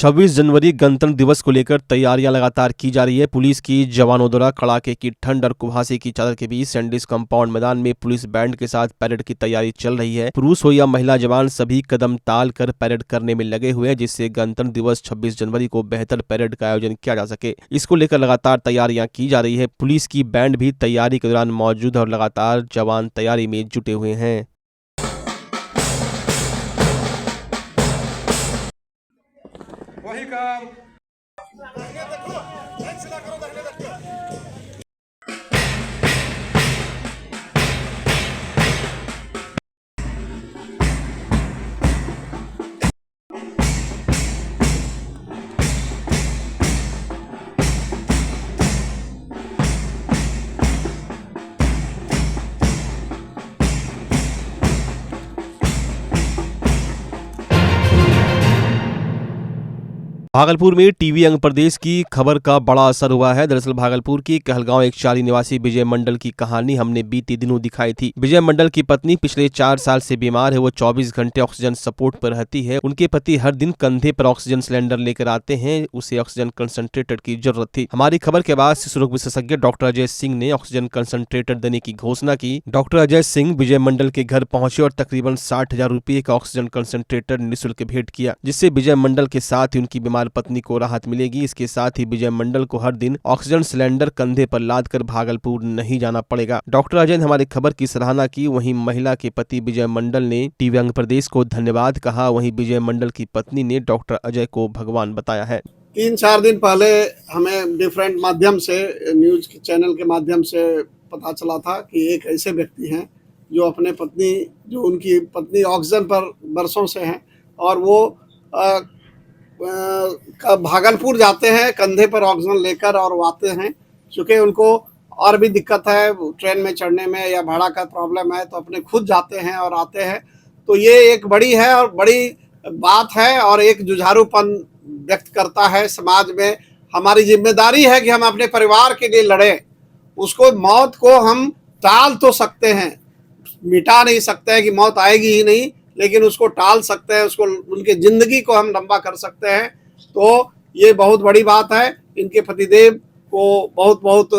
26 जनवरी गणतंत्र दिवस को लेकर तैयारियां लगातार की जा रही है। पुलिस की जवानों द्वारा कड़ाके की ठंड और कुहासे की चादर के बीच सैंडिस कंपाउंड मैदान में पुलिस बैंड के साथ परेड की तैयारी चल रही है। पुरुष हो या महिला जवान सभी कदम ताल कर परेड करने में लगे हुए हैं, जिससे गणतंत्र दिवस 26 जनवरी को बेहतर परेड का आयोजन किया जा सके। इसको लेकर लगातार तैयारियां की जा रही है। पुलिस की बैंड भी तैयारी के दौरान मौजूद है और लगातार जवान तैयारी में जुटे हुए हैं। वही काम भागलपुर में टीवी अंग प्रदेश की खबर का बड़ा असर हुआ है। दरअसल भागलपुर की कहलगांव एकचारी निवासी विजय मंडल की कहानी हमने बीते दिनों दिखाई थी। विजय मंडल की पत्नी पिछले 4 साल से बीमार है। वो 24 घंटे ऑक्सीजन सपोर्ट पर रहती है। उनके पति हर दिन कंधे पर ऑक्सीजन सिलेंडर लेकर आते हैं। उसे ऑक्सीजन कंसंट्रेटर की जरूरत थी। हमारी खबर के बाद शिशु रोग विशेषज्ञ डॉक्टर अजय सिंह ने ऑक्सीजन कंसंट्रेटर देने की घोषणा की। डॉक्टर अजय सिंह विजय मंडल के घर पहुंचे और तकरीबन 60,000 रुपये का ऑक्सीजन कंसंट्रेटर निःशुल्क भेंट किया, जिससे विजय मंडल के साथ ही उनकी बीमार पत्नी को राहत मिलेगी। इसके साथ ही विजय मंडल को हर दिन ऑक्सीजन सिलेंडर कंधे पर लादकर भागलपुर नहीं जाना पड़ेगा। डॉक्टर अजय ने हमारी खबर की सराहना की। वहीं महिला के पति विजय मंडल ने टीवी अंग प्रदेश को धन्यवाद कहा। वहीं विजय मंडल की पत्नी ने डॉक्टर अजय को भगवान बताया है। 3-4 दिन पहले हमें डिफरेंट माध्यम से, न्यूज के चैनल के माध्यम से पता चला था कि एक ऐसे व्यक्ति हैं जो उनकी पत्नी ऑक्सीजन पर बरसों से हैं और वो भागलपुर जाते हैं कंधे पर ऑक्सीजन लेकर और वो आते हैं। चूँकि उनको और भी दिक्कत है ट्रेन में चढ़ने में या भाड़ा का प्रॉब्लम है, तो अपने खुद जाते हैं और आते हैं। तो ये एक बड़ी है और बड़ी बात है और एक जुझारूपन व्यक्त करता है समाज में। हमारी जिम्मेदारी है कि हम अपने परिवार के लिए लड़ें। उसको, मौत को हम टाल तो सकते हैं, मिटा नहीं सकते हैं कि मौत आएगी ही नहीं, लेकिन उसको टाल सकते हैं, उसको, उनकी ज़िंदगी को हम लंबा कर सकते हैं। तो ये बहुत बड़ी बात है। इनके पतिदेव को बहुत बहुत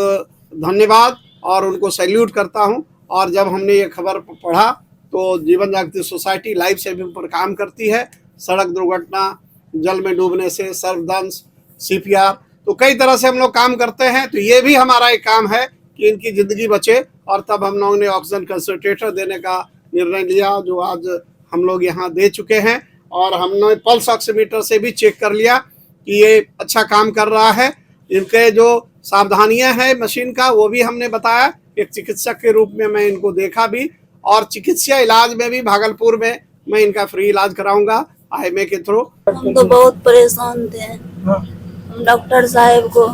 धन्यवाद और उनको सैल्यूट करता हूं। और जब हमने ये खबर पढ़ा तो जीवन जागृति सोसाइटी लाइफ सेविंग पर काम करती है। सड़क दुर्घटना, जल में डूबने से, सर्वदंश, CPR, तो कई तरह से हम लोग काम करते हैं। तो ये भी हमारा एक काम है कि इनकी ज़िंदगी बचे। और तब हम लोगों ने ऑक्सीजन कंसंट्रेटर देने का निर्णय लिया, जो आज हम लोग यहाँ दे चुके हैं। और हमने पल्स ऑक्सीमीटर से भी चेक कर लिया कि ये अच्छा काम कर रहा है। इनके जो सावधानियां हैं मशीन का, वो भी हमने बताया। एक चिकित्सक के रूप में मैं इनको देखा भी, और चिकित्सा इलाज में भी भागलपुर में मैं इनका फ्री इलाज कराऊंगा IMA के थ्रू। हम तो बहुत परेशान थे। हम डॉक्टर साहब को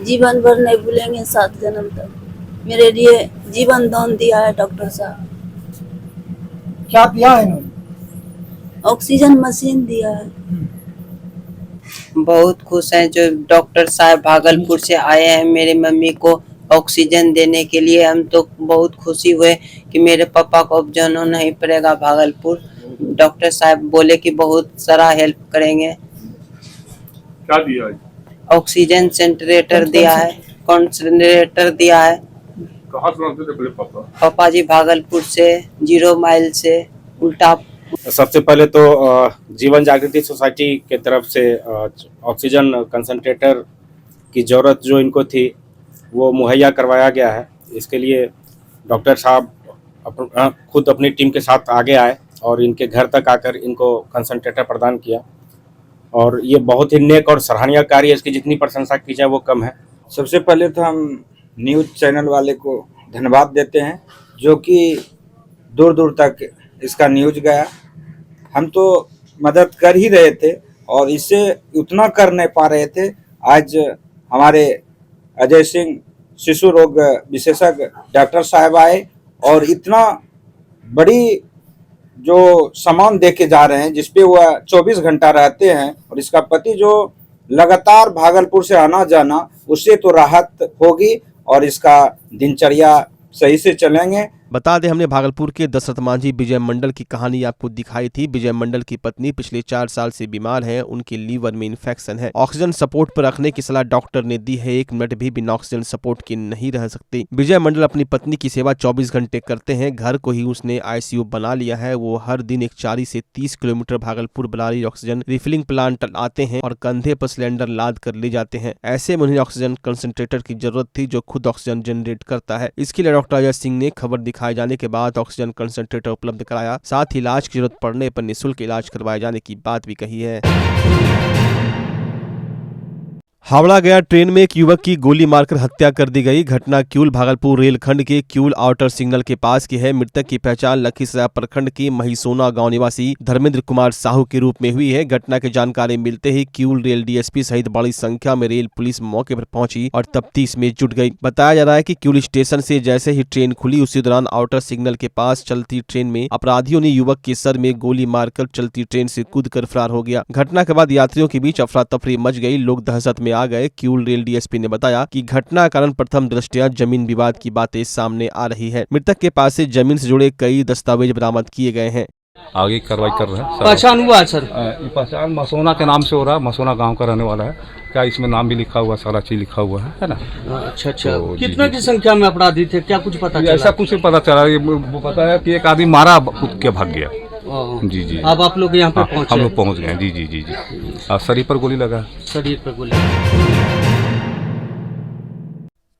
जीवन भर नहीं भूलेंगे, 7 जन्म तक। मेरे लिए जीवन दान दिया है डॉक्टर साहब। क्या दिया है इन्होंने? ऑक्सीजन मशीन दिया है। बहुत खुश हैं जो डॉक्टर साहब भागलपुर से आए हैं मेरे मम्मी को ऑक्सीजन देने के लिए। हम तो बहुत खुशी हुए कि मेरे पापा को अब जाना नहीं पड़ेगा भागलपुर। डॉक्टर साहब बोले कि बहुत सारा हेल्प करेंगे। क्या दिया है? ऑक्सीजन सेंटरेटर दिया है, कंसंट्रेटर दिया है। कहाँ से आते थे पापा? पापा जी भागलपुर से, 0 माइल से उल्टा। सबसे पहले तो जीवन जागृति सोसाइटी के तरफ से ऑक्सीजन कंसंट्रेटर की ज़रूरत जो इनको थी वो मुहैया करवाया गया है। इसके लिए डॉक्टर साहब खुद अपनी टीम के साथ आगे आए और इनके घर तक आकर इनको कंसंट्रेटर प्रदान किया। और ये बहुत ही नेक और सराहनीय कार्य है। इसकी जितनी प्रशंसा की जाए वो कम है। सबसे पहले तो हम न्यूज़ चैनल वाले को धन्यवाद देते हैं, जो कि दूर दूर तक इसका न्यूज़ गया। हम तो मदद कर ही रहे थे और इससे उतना कर नहीं पा रहे थे। आज हमारे अजय सिंह शिशु रोग विशेषज्ञ डॉक्टर साहब आए और इतना बड़ी जो सामान दे के जा रहे हैं, जिसपे वह 24 घंटा रहते हैं। और इसका पति जो लगातार भागलपुर से आना जाना, उससे तो राहत होगी और इसका दिनचर्या सही से चलेंगे। बता दें, हमने भागलपुर के दशरथ मांझी विजय मंडल की कहानी आपको दिखाई थी। विजय मंडल की पत्नी पिछले 4 साल से बीमार है, उनके लीवर में इन्फेक्शन है। ऑक्सीजन सपोर्ट पर रखने की सलाह डॉक्टर ने दी है। 1 मिनट भी बिना ऑक्सीजन सपोर्ट के नहीं रह सकते। विजय मंडल अपनी पत्नी की सेवा 24 घंटे करते हैं। घर को ही उसने आईसीयू बना लिया है। वो हर दिन एक 40 से 30 kilometre Bhagalpur Ballari oxygen refilling plant आते हैं और कंधे पर सिलेंडर लाद कर ले जाते हैं। ऐसे में उन्हें ऑक्सीजन कंसंट्रेटर की जरूरत थी जो खुद ऑक्सीजन जनरेट करता है। इसके लिए डॉक्टर अजय सिंह ने खबर दिखाए जाने के बाद ऑक्सीजन कंसंट्रेटर उपलब्ध कराया। साथ ही इलाज की जरूरत पड़ने पर निःशुल्क इलाज करवाए जाने की बात भी कही है। हावड़ा गया ट्रेन में एक युवक की गोली मारकर हत्या कर दी गई। घटना क्यूल भागलपुर रेलखंड के क्यूल आउटर सिग्नल के पास की है। मृतक की पहचान लखीसराय प्रखंड के महिसोना गांव निवासी धर्मेंद्र कुमार साहू के रूप में हुई है। घटना की जानकारी मिलते ही क्यूल रेल डीएसपी सहित बड़ी संख्या में रेल पुलिस मौके पर पहुंची और तफ्तीश में जुट गई। बताया जा रहा है कि क्यूल स्टेशन से जैसे ही ट्रेन खुली उसी दौरान आउटर सिग्नल के पास चलती ट्रेन में अपराधियों ने युवक के सर में गोली मारकर चलती ट्रेन से कूदकर फरार हो गया। घटना के बाद यात्रियों के बीच अफरा तफरी मच गई। लोग दहशत में आ गए। क्यूल रेल डीएसपी ने बताया कि घटना कारण प्रथम दृष्टया जमीन विवाद की बातें सामने आ रही है। मृतक के पास से जमीन से जुड़े कई दस्तावेज बरामद किए गए हैं। आगे कार्रवाई कर रहे हैं। पहचान हुआ है सर? ये पहचान मसोना के नाम से हो रहा है। मसोना गांव का रहने वाला है। क्या इसमें नाम भी लिखा हुआ, सारा चीज लिखा हुआ है ना। अच्छा तो कितने की संख्या में अपराधी थे, क्या कुछ पता चला? ऐसा कुछ पता चला। ये वो पता है कि एक आदमी मारा कूद के भाग गया। जी जी। अब आप लोग यहाँ पे पहुँचे? हम लोग पहुँच गए। जी जी जी जी। शरीर पर गोली लगा। शरीर पर गोली।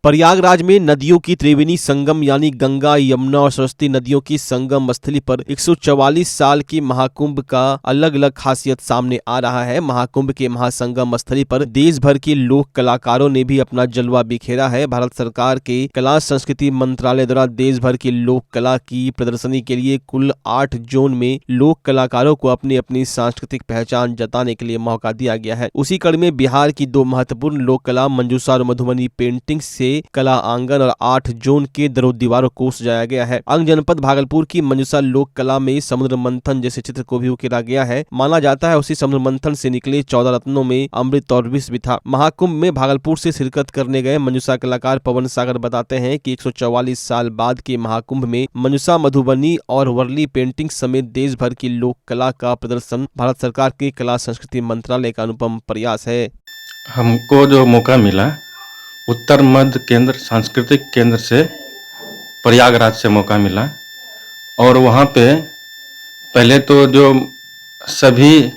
प्रयागराज में नदियों की त्रिवेणी संगम यानी गंगा, यमुना और सरस्वती नदियों की संगम स्थली पर 144 साल की महाकुंभ का अलग अलग खासियत सामने आ रहा है। महाकुंभ के महासंगम स्थली पर देश भर के लोक कलाकारों ने भी अपना जलवा बिखेरा है। भारत सरकार के कला संस्कृति मंत्रालय द्वारा देश भर के लोक कला की प्रदर्शनी के लिए कुल 8 जोन में लोक कलाकारों को अपनी अपनी सांस्कृतिक पहचान जताने के लिए मौका दिया गया है। उसी कड़ी में बिहार की 2 महत्वपूर्ण लोक कला मंजूषा और मधुबनी पेंटिंग से कला आंगन और 8 जोन के दरों दीवारों को सजाया गया है। अंग जनपद भागलपुर की मंजूषा लोक कला में समुद्र मंथन जैसे चित्र को भी उकेरा गया है। माना जाता है उसी समुद्र मंथन से निकले 14 रत्नों में अमृत और विष भी था। महाकुंभ में भागलपुर से शिरकत करने गए मंजूषा कलाकार पवन सागर बताते हैं कि 144 साल बाद के महाकुंभ में मंजूषा, मधुबनी और वर्ली पेंटिंग समेत देश भर की लोक कला का प्रदर्शन भारत सरकार के कला संस्कृति मंत्रालय का अनुपम प्रयास है। हमको जो मौका मिला उत्तर मध्य केंद्र सांस्कृतिक केंद्र से प्रयागराज से मौका मिला और वहाँ पे पहले तो जो सभी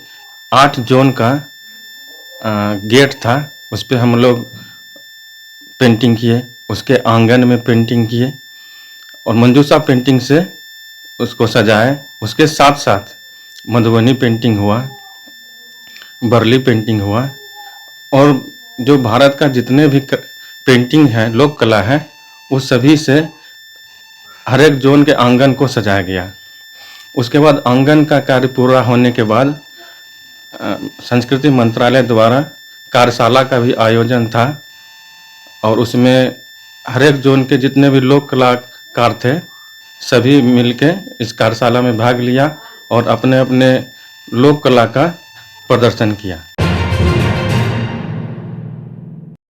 8 जोन का गेट था उस पे हम लोग पेंटिंग किए, उसके आंगन में पेंटिंग किए और मंजूषा पेंटिंग से उसको सजाए। उसके साथ साथ मधुबनी पेंटिंग हुआ, बरली पेंटिंग हुआ और जो भारत का जितने भी पेंटिंग है, लोक कला है, उस सभी से हर एक जोन के आंगन को सजाया गया। उसके बाद आंगन का कार्य पूरा होने के बाद संस्कृति मंत्रालय द्वारा कार्यशाला का भी आयोजन था और उसमें हर एक जोन के जितने भी लोक कलाकार थे सभी मिलके इस कार्यशाला में भाग लिया और अपने अपने लोक कला का प्रदर्शन किया।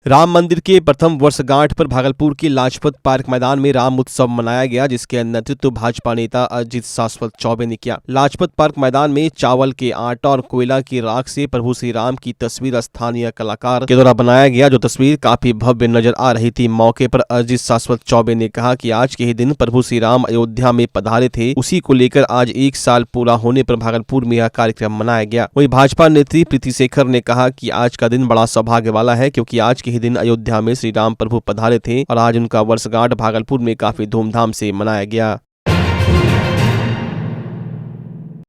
राम मंदिर के प्रथम वर्षगांठ पर भागलपुर के लाजपत पार्क मैदान में राम उत्सव मनाया गया, जिसके नेतृत्व भाजपा नेता अजित शाश्वत चौबे ने किया। लाजपत पार्क मैदान में चावल के आटा और कोयला की राख से प्रभु श्री राम की तस्वीर स्थानीय कलाकार के द्वारा बनाया गया, जो तस्वीर काफी भव्य नजर आ रही थी। मौके पर अजित शाश्वत चौबे ने कहा कि आज के ही दिन प्रभु श्री राम अयोध्या में पधारे थे, उसी को लेकर आज 1 साल पूरा होने पर भागलपुर में यह कार्यक्रम मनाया गया। वहीं भाजपा नेत्री प्रीति शेखर ने कहा कि आज का दिन बड़ा सौभाग्य वाला है, क्योंकि आज के ही दिन अयोध्या में श्री राम प्रभु पधारे थे और आज उनका वर्षगांठ भागलपुर में काफी धूमधाम से मनाया गया।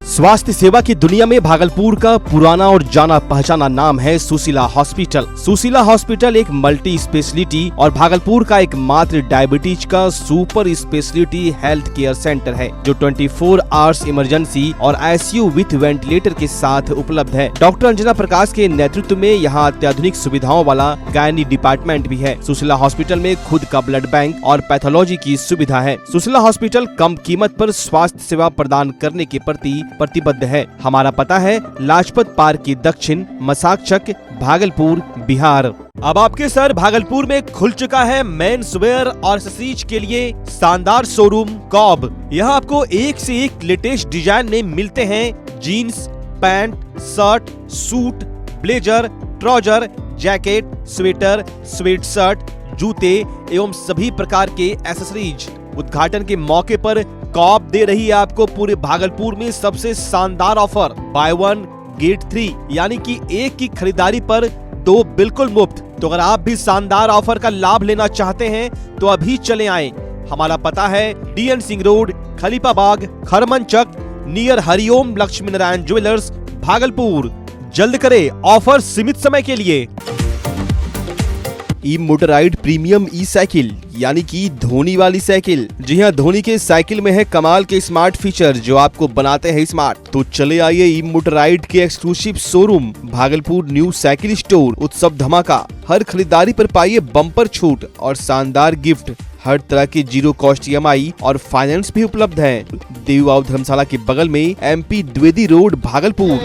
स्वास्थ्य सेवा की दुनिया में भागलपुर का पुराना और जाना पहचाना नाम है सुशीला हॉस्पिटल। सुशीला हॉस्पिटल एक मल्टी स्पेशलिटी और भागलपुर का एक मात्र डायबिटीज का super speciality health care centre है, जो 24 आवर्स इमरजेंसी और आईसीयू विथ वेंटिलेटर के साथ उपलब्ध है। डॉक्टर अंजना प्रकाश के नेतृत्व में यहाँ अत्याधुनिक सुविधाओं वाला गायनी डिपार्टमेंट भी है। सुशीला हॉस्पिटल में खुद का ब्लड बैंक और पैथोलॉजी की सुविधा है। सुशीला हॉस्पिटल कम कीमत पर स्वास्थ्य सेवा प्रदान करने के प्रति प्रतिबद्ध है। हमारा पता है लाजपत पार्क की दक्षिण, मसाकचक, भागलपुर, बिहार। अब आपके सर भागलपुर में खुल चुका है मेंस वेयर और एक्सेसरीज के लिए शानदार शोरूम कॉब। यहाँ आपको एक से एक लेटेस्ट डिजाइन में मिलते हैं jeans, pant, shirt, suit, blazer, trouser, jacket, sweater, sweat shirt, जूते एवं सभी प्रकार के एक्सेसरीज। उद्घाटन के मौके पर कॉब दे रही है आपको पूरे भागलपुर में सबसे शानदार ऑफर, बाय 1 गेट 3, यानी कि एक की खरीदारी पर 2 बिल्कुल मुफ्त। तो अगर आप भी शानदार ऑफर का लाभ लेना चाहते हैं तो अभी चले आएं। हमारा पता है DN Singh road, Khalifabagh, Kharmanchak, near Hariom Lakshmi Narayan jewellers, Bhagalpur. जल्द करें, ऑफर सीमित समय के लिए। ई मोटराइड प्रीमियम ई साइकिल, यानी कि धोनी वाली साइकिल। जी हाँ, धोनी के साइकिल में है कमाल के स्मार्ट फीचर जो आपको बनाते हैं स्मार्ट। तो चले आइए ई मोटराइड के exclusive showroom Bhagalpur new cycle store. उत्सव धमाका, हर खरीदारी पर पाइए बम्पर छूट और शानदार गिफ्ट। हर तरह के 0 कॉस्ट EMI और फाइनेंस भी उपलब्ध है। देववाव धर्मशाला के बगल में MP द्विवेदी रोड, भागलपुर।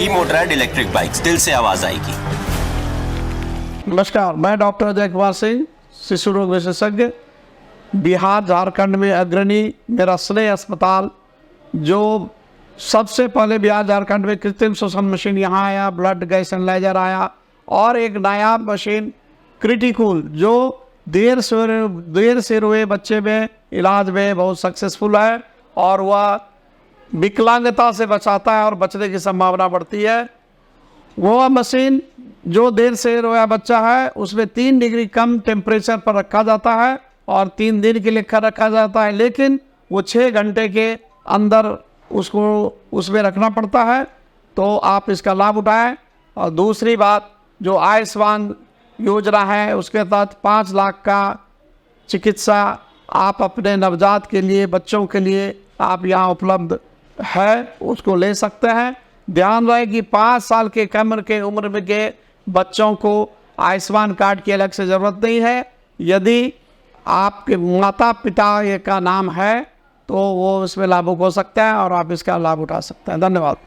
ई मोटराइड इलेक्ट्रिक बाइक्स, दिल से आवाज आएगी। नमस्कार, मैं डॉक्टर अजय कुमार सिंह, शिशु रोग विशेषज्ञ, बिहार झारखंड में अग्रणी। मेरा स्नेह अस्पताल जो सबसे पहले बिहार झारखंड में कृत्रिम श्वसन मशीन यहाँ आया, ब्लड गैस एनालाइजर आया, और एक नायाब मशीन क्रिटिकल जो देर से रोए बच्चे में इलाज में बहुत सक्सेसफुल है और वह विकलांगता से बचाता है और बचने की संभावना बढ़ती है। वो मशीन जो देर से रोया बच्चा है उसमें 3 डिग्री कम टेम्परेचर पर रखा जाता है और 3 दिन के लिए रखा जाता है, लेकिन वो 6 घंटे के अंदर उसको उसमें रखना पड़ता है। तो आप इसका लाभ उठाएं। और दूसरी बात, जो आयुष्मान योजना है उसके तहत 5 लाख का चिकित्सा आप अपने नवजात के लिए, बच्चों के लिए आप यहाँ उपलब्ध है, उसको ले सकते हैं। ध्यान रहे कि 5 साल के कम के उम्र में के बच्चों को आयुष्मान कार्ड की अलग से ज़रूरत नहीं है। यदि आपके माता पिता का नाम है तो वो इसमें लाभुक हो सकता है और आप इसका लाभ उठा सकते हैं। धन्यवाद।